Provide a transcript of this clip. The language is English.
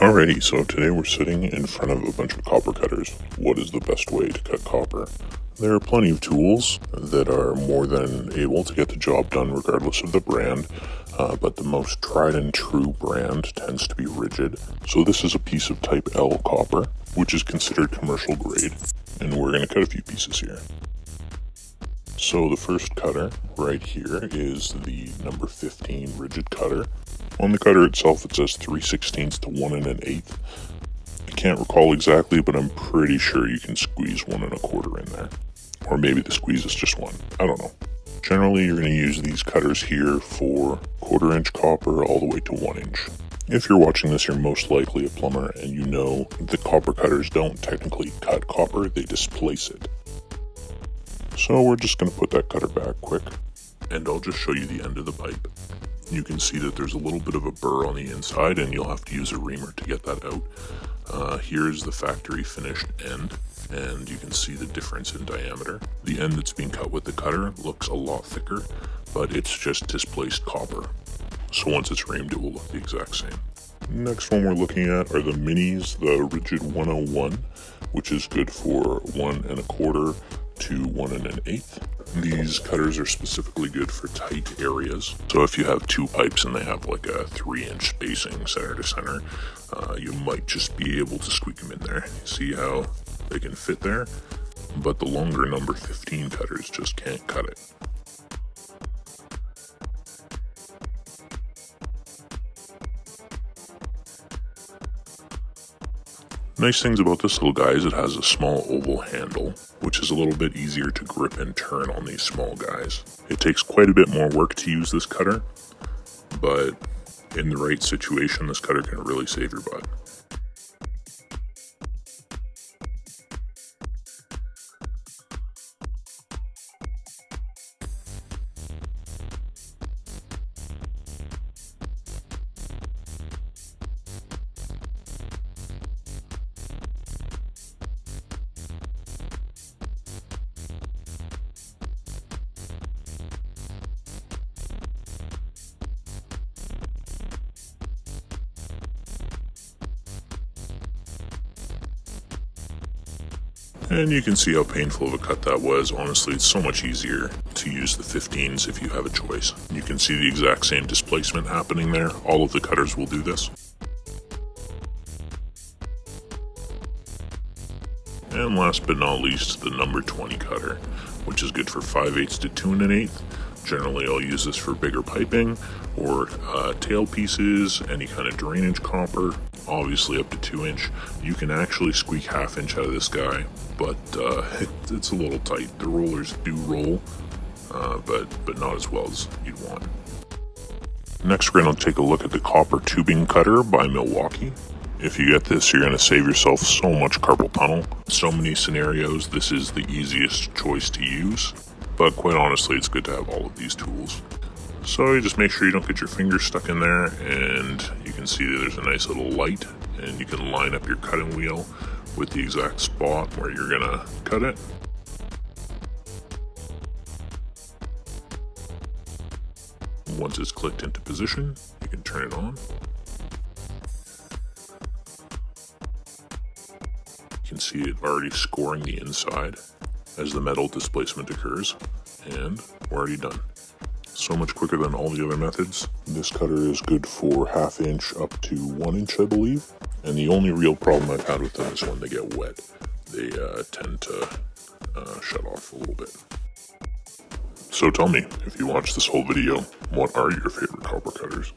Alrighty, so today we're sitting in front of a bunch of copper cutters. What is the best way to cut copper? There are plenty of tools that are more than able to get the job done regardless of the brand, but the most tried and true brand tends to be Ridgid. So this is a piece of type L copper, which is considered commercial grade, and we're going to cut a few pieces here. So the first cutter right here is the number 15 Ridgid cutter. On the cutter itself it says 3/16 to 1 1/8. I can't recall exactly, but I'm pretty sure you can squeeze 1 1/4 in there. Or maybe the squeeze is just 1, I don't know. Generally you're going to use these cutters here for 1/4 inch copper all the way to 1 inch. If you're watching this, you're most likely a plumber and you know the copper cutters don't technically cut copper, they displace it. So we're just going to put that cutter back quick, and I'll just show you the end of the pipe. You can see that there's a little bit of a burr on the inside, and you'll have to use a reamer to get that out. Here's the factory finished end, and you can see the difference in diameter. The end that's being cut with the cutter looks a lot thicker, but it's just displaced copper. So once it's reamed, it will look the exact same. Next one we're looking at are the minis, the Ridgid 101, which is good for 1 1/4 to 1 1/8. These cutters are specifically good for tight areas. So if you have two pipes and they have like a 3-inch spacing center to center, you might just be able to squeak them in there. See how they can fit there? But the longer number 15 cutters just can't cut it. Nice things about this little guy is it has a small oval handle, which is a little bit easier to grip and turn on these small guys. It takes quite a bit more work to use this cutter, but in the right situation, this cutter can really save your butt. And you can see how painful of a cut that was. Honestly, it's so much easier to use the 15s if you have a choice. You can see the exact same displacement happening there. All of the cutters will do this. And last but not least, the number 20 cutter, which is good for 5/8 to 2 1/8. Generally, I'll use this for bigger piping or tail pieces, any kind of drainage copper, obviously up to 2 inch. You can actually squeak 1/2 inch out of this guy, but it's a little tight. The rollers do roll, but not as well as you'd want. Next, we're going to take a look at the copper tubing cutter by Milwaukee. If you get this, you're going to save yourself so much carpal tunnel. So many scenarios, this is the easiest choice to use. But quite honestly, it's good to have all of these tools. So you just make sure you don't get your fingers stuck in there, and you can see that there's a nice little light, and you can line up your cutting wheel with the exact spot where you're gonna cut it. Once it's clicked into position, you can turn it on. You can see it already scoring the inside as the metal displacement occurs, and we're already done. So much quicker than all the other methods. This cutter is good for 1/2 inch up to 1 inch, I believe. And the only real problem I've had with them is when they get wet. They tend to shut off a little bit. So tell me, if you watched this whole video, what are your favorite copper cutters?